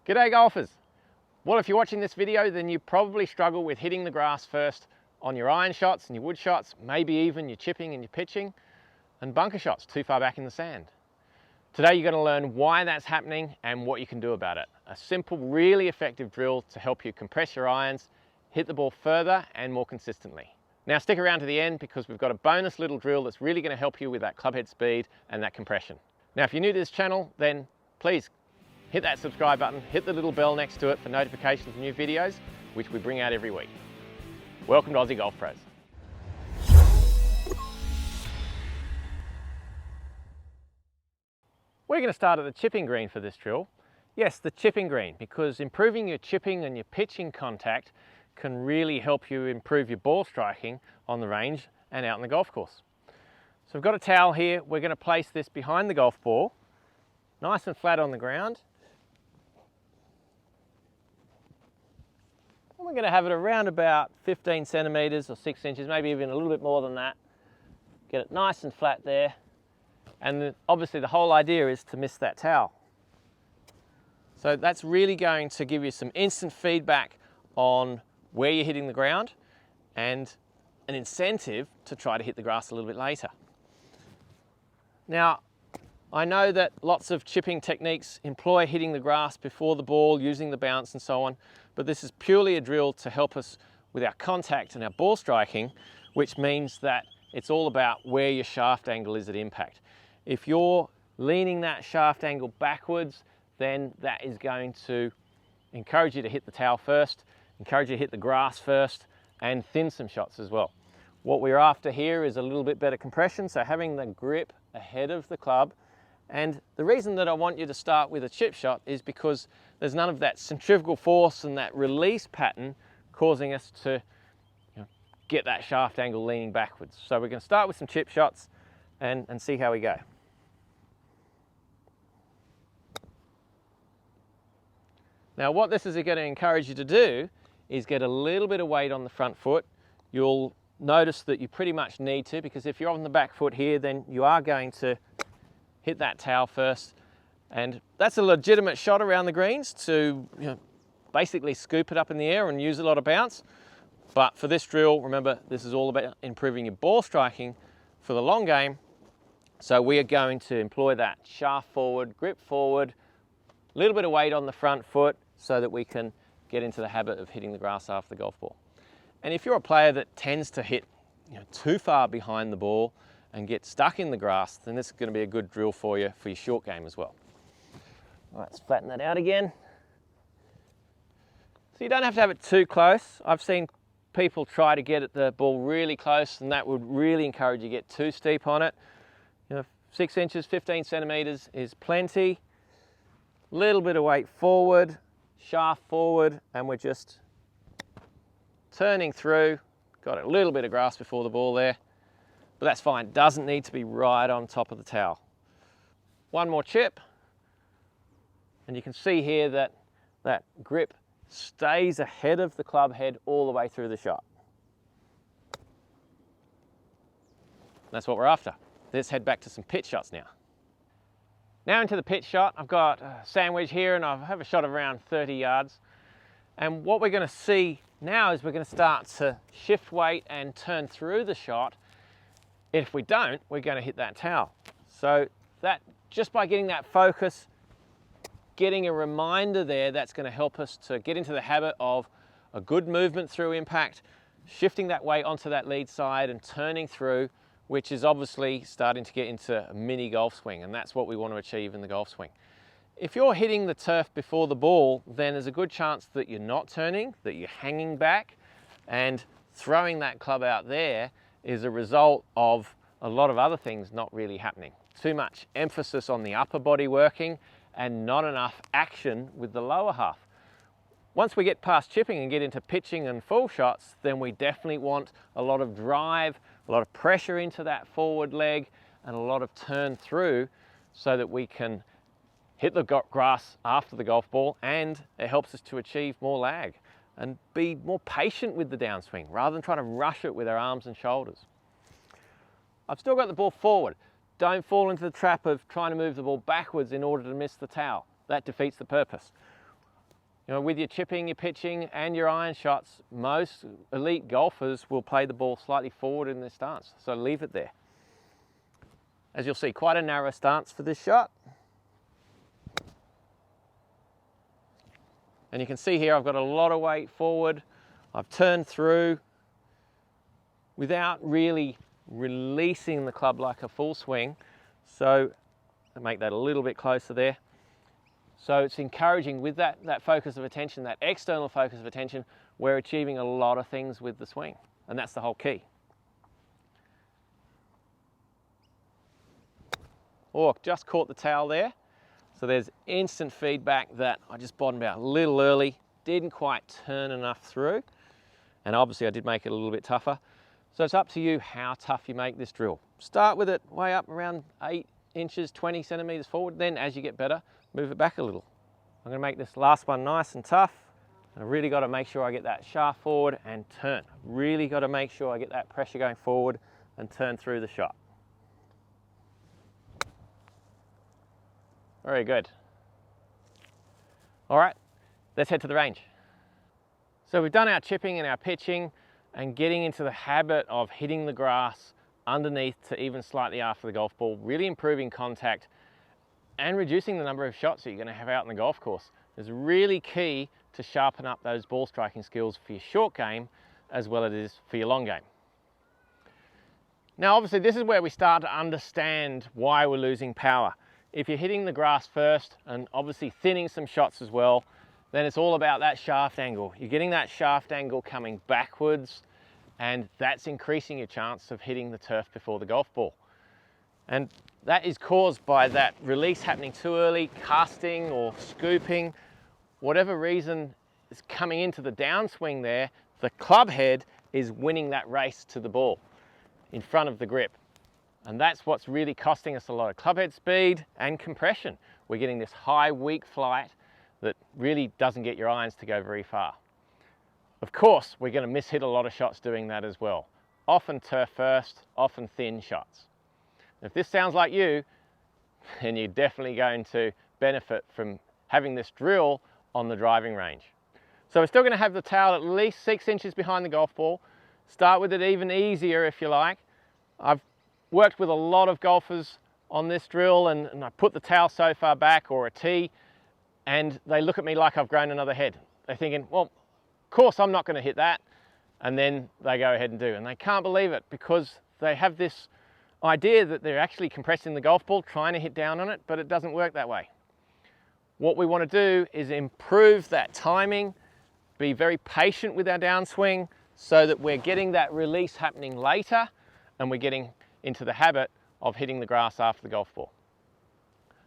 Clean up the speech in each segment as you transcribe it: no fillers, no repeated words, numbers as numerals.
G'day golfers! Well, if you're watching this video, then you probably struggle with hitting the grass first on your iron shots and your wood shots, maybe even your chipping and your pitching, and bunker shots too far back in the sand. Today you're going to learn why that's happening and what you can do about it. A simple, really effective drill to help you compress your irons, hit the ball further and more consistently. Now stick around to the end because we've got a bonus little drill that's really going to help you with that clubhead speed and that compression. Now if you're new to this channel, then please hit that subscribe button, hit the little bell next to it for notifications of new videos, which we bring out every week. Welcome to Aussie Golf Pros. We're going to start at the chipping green for this drill. Yes, the chipping green, because improving your chipping and your pitching contact can really help you improve your ball striking on the range and out on the golf course. So we've got a towel here. We're going to place this behind the golf ball, nice and flat on the ground. And we're going to have it around about 15 centimeters or 6 inches, maybe even a little bit more than that. Get it nice and flat there. And obviously the whole idea is to miss that towel. So that's really going to give you some instant feedback on where you're hitting the ground and an incentive to try to hit the grass a little bit later. Now, I know that lots of chipping techniques employ hitting the grass before the ball, using the bounce and so on, but this is purely a drill to help us with our contact and our ball striking, which means that it's all about where your shaft angle is at impact. If you're leaning that shaft angle backwards, then that is going to encourage you to hit the towel first, encourage you to hit the grass first, and thin some shots as well. What we're after here is a little bit better compression, so having the grip ahead of the club. And the reason that I want you to start with a chip shot is because there's none of that centrifugal force and that release pattern causing us to get that shaft angle leaning backwards. So we're going to start with some chip shots and see how we go. Now what this is going to encourage you to do is get a little bit of weight on the front foot. You'll notice that you pretty much need to, because if you're on the back foot here, then you are going to hit that towel first. And that's a legitimate shot around the greens to basically scoop it up in the air and use a lot of bounce. But for this drill, remember, this is all about improving your ball striking for the long game. So we are going to employ that shaft forward, grip forward, a little bit of weight on the front foot so that we can get into the habit of hitting the grass after the golf ball. And if you're a player that tends to hit too far behind the ball and get stuck in the grass, then this is going to be a good drill for you for your short game as well. All right, let's flatten that out again. So you don't have to have it too close. I've seen people try to get the ball really close, and that would really encourage you to get too steep on it. 6 inches, 15 centimeters is plenty. Little bit of weight forward, shaft forward, and we're just turning through. Got a little bit of grass before the ball there. But that's fine, doesn't need to be right on top of the towel. One more chip, and you can see here that that grip stays ahead of the club head all the way through the shot. That's what we're after. Let's head back to some pitch shots now. Now into the pitch shot. I've got a sandwich here and I have a shot of around 30 yards. And what we're going to see now is we're going to start to shift weight and turn through the shot. If we don't, we're going to hit that towel. So that, just by getting that focus, getting a reminder there, that's going to help us to get into the habit of a good movement through impact, shifting that weight onto that lead side and turning through, which is obviously starting to get into a mini golf swing, and that's what we want to achieve in the golf swing. If you're hitting the turf before the ball, then there's a good chance that you're not turning, that you're hanging back, and throwing that club out there is a result of a lot of other things not really happening. Too much emphasis on the upper body working and not enough action with the lower half. Once we get past chipping and get into pitching and full shots, then we definitely want a lot of drive, a lot of pressure into that forward leg, and a lot of turn through so that we can hit the grass after the golf ball, and it helps us to achieve more lag and be more patient with the downswing rather than trying to rush it with our arms and shoulders. I've still got the ball forward. Don't fall into the trap of trying to move the ball backwards in order to miss the towel. That defeats the purpose. You know, with your chipping, your pitching, and your iron shots, most elite golfers will play the ball slightly forward in their stance, so leave it there. As you'll see, quite a narrow stance for this shot. And you can see here I've got a lot of weight forward. I've turned through without really releasing the club like a full swing. So I'll make that a little bit closer there. So it's encouraging with that focus of attention, that external focus of attention, we're achieving a lot of things with the swing. And that's the whole key. Oh, just caught the towel there. So there's instant feedback that I just bottomed out a little early, didn't quite turn enough through. And obviously I did make it a little bit tougher. So it's up to you how tough you make this drill. Start with it way up around 8 inches, 20 centimeters forward. Then as you get better, move it back a little. I'm gonna make this last one nice and tough. I really gotta make sure I get that shaft forward and turn. Really gotta make sure I get that pressure going forward and turn through the shot. Very good. All right, let's head to the range. So we've done our chipping and our pitching and getting into the habit of hitting the grass underneath to even slightly after the golf ball, really improving contact and reducing the number of shots that you're going to have out in the golf course is really key to sharpen up those ball striking skills for your short game as well as it is for your long game. Now obviously this is where we start to understand why we're losing power. If you're hitting the grass first and obviously thinning some shots as well, then it's all about that shaft angle. You're getting that shaft angle coming backwards and that's increasing your chance of hitting the turf before the golf ball. And that is caused by that release happening too early, casting or scooping, whatever reason is coming into the downswing there, the club head is winning that race to the ball in front of the grip. And that's what's really costing us a lot of club head speed and compression. We're getting this high, weak flight that really doesn't get your irons to go very far. Of course, we're going to miss hit a lot of shots doing that as well. Often turf first, often thin shots. If this sounds like you, then you're definitely going to benefit from having this drill on the driving range. So we're still going to have the towel at least 6 inches behind the golf ball. Start with it even easier if you like. I've worked with a lot of golfers on this drill and I put the towel so far back or a tee and they look at me like I've grown another head. They're thinking, well, of course I'm not going to hit that. And then they go ahead and do. And they can't believe it because they have this idea that they're actually compressing the golf ball, trying to hit down on it, but it doesn't work that way. What we want to do is improve that timing, be very patient with our downswing so that we're getting that release happening later and we're getting into the habit of hitting the grass after the golf ball.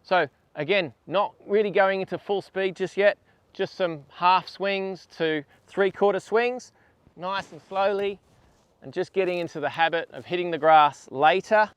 So again, not really going into full speed just yet, just some half swings to 3/4 swings, nice and slowly, and just getting into the habit of hitting the grass later.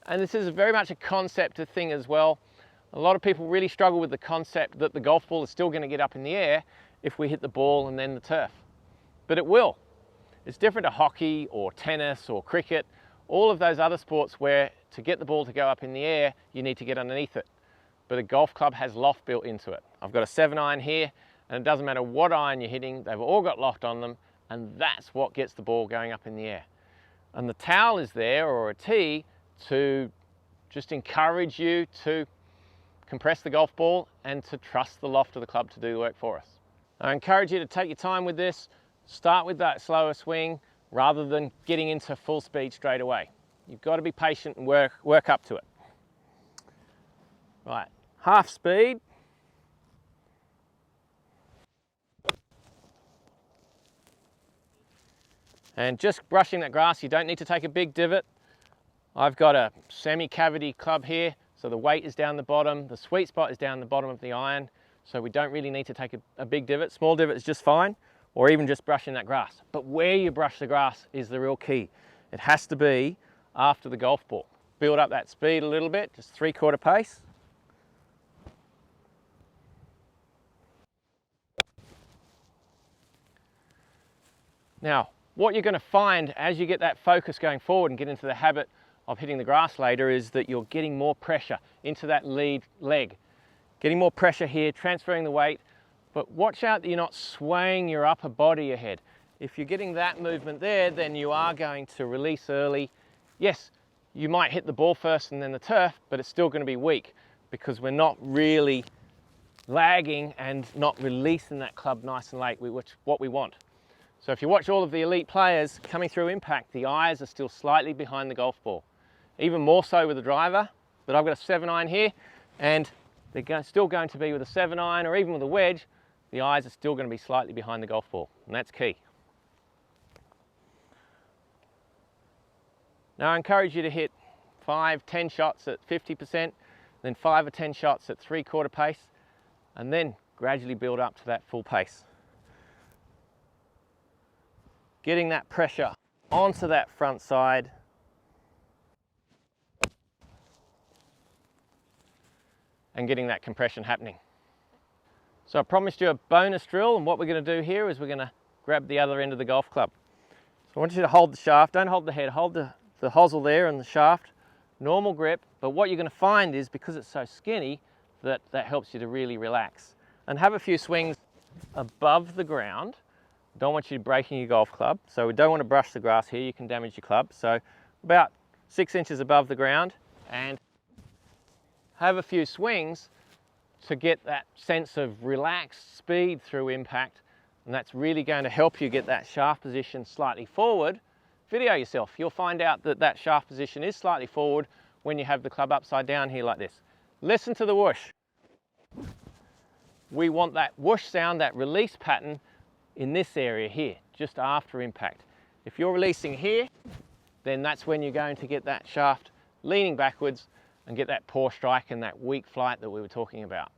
And this is very much a concept thing as well. A lot of people really struggle with the concept that the golf ball is still going to get up in the air if we hit the ball and then the turf. But it will. It's different to hockey or tennis or cricket, all of those other sports where to get the ball to go up in the air, you need to get underneath it. But a golf club has loft built into it. I've got a 7-iron here, and it doesn't matter what iron you're hitting, they've all got loft on them, and that's what gets the ball going up in the air. And the towel is there, or a tee, to just encourage you to compress the golf ball and to trust the loft of the club to do the work for us. I encourage you to take your time with this, start with that slower swing rather than getting into full speed straight away. You've got to be patient and work up to it. Right, half speed. And just brushing that grass, you don't need to take a big divot. I've got a semi-cavity club here, so the weight is down the bottom, the sweet spot is down the bottom of the iron, so we don't really need to take a big divot. Small divot is just fine, or even just brushing that grass. But where you brush the grass is the real key. It has to be after the golf ball. Build up that speed a little bit, just 3/4 pace. Now, what you're going to find as you get that focus going forward and get into the habit of hitting the grass later is that you're getting more pressure into that lead leg. Getting more pressure here, transferring the weight, but watch out that you're not swaying your upper body ahead. If you're getting that movement there, then you are going to release early. Yes, you might hit the ball first and then the turf, but it's still going to be weak because we're not really lagging and not releasing that club nice and late, which is what we want. So if you watch all of the elite players coming through impact, the eyes are still slightly behind the golf ball. Even more so with the driver, but I've got a 7-iron here, and they're still going to be with a 7-iron or even with a wedge, the eyes are still going to be slightly behind the golf ball, and that's key. Now I encourage you to hit 5-10 shots at 50%, then 5 or 10 shots at 3/4 pace, and then gradually build up to that full pace. Getting that pressure onto that front side. And getting that compression happening. So I promised you a bonus drill, and what we're going to do here is we're going to grab the other end of the golf club. So I want you to hold the shaft, don't hold the head, hold the hosel there and the shaft, normal grip, but what you're going to find is because it's so skinny that helps you to really relax. And have a few swings above the ground. Don't want you breaking your golf club, so we don't want to brush the grass here, you can damage your club. So about 6 inches above the ground, and have a few swings to get that sense of relaxed speed through impact, and that's really going to help you get that shaft position slightly forward. Video yourself, you'll find out that that shaft position is slightly forward when you have the club upside down here like this. Listen to the whoosh. We want that whoosh sound, that release pattern in this area here, just after impact. If you're releasing here, then that's when you're going to get that shaft leaning backwards and get that poor strike and that weak flight that we were talking about.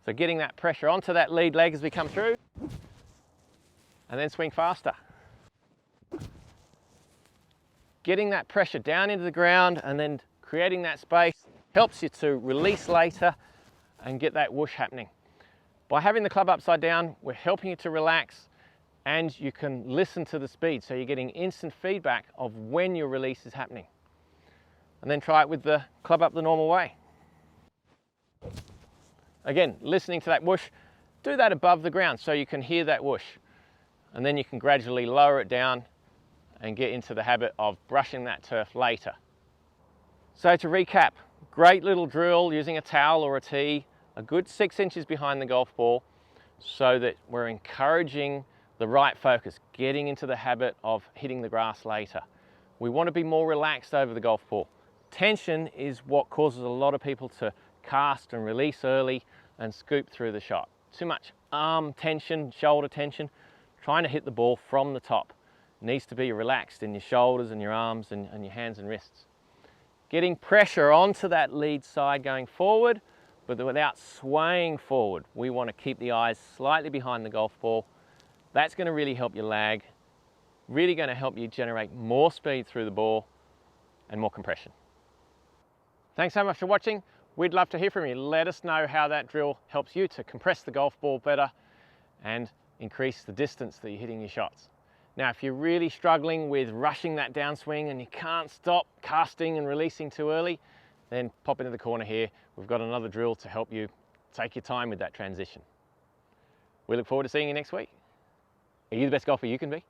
So getting that pressure onto that lead leg as we come through, and then swing faster. Getting that pressure down into the ground and then creating that space helps you to release later and get that whoosh happening. By having the club upside down, we're helping you to relax, and you can listen to the speed, so you're getting instant feedback of when your release is happening. And then try it with the club up the normal way. Again, listening to that whoosh, do that above the ground so you can hear that whoosh. And then you can gradually lower it down and get into the habit of brushing that turf later. So to recap, great little drill using a towel or a tee, a good 6 inches behind the golf ball, so that we're encouraging the right focus, getting into the habit of hitting the grass later. We want to be more relaxed over the golf ball. Tension is what causes a lot of people to cast and release early and scoop through the shot. Too much arm tension, shoulder tension, trying to hit the ball from the top. It needs to be relaxed in your shoulders and your arms and your hands and wrists. Getting pressure onto that lead side going forward, but without swaying forward. We want to keep the eyes slightly behind the golf ball. That's going to really help you lag, really going to help you generate more speed through the ball and more compression. Thanks so much for watching. We'd love to hear from you. Let us know how that drill helps you to compress the golf ball better and increase the distance that you're hitting your shots. Now, if you're really struggling with rushing that downswing and you can't stop casting and releasing too early, then pop into the corner here. We've got another drill to help you take your time with that transition. We look forward to seeing you next week. Are you the best golfer you can be?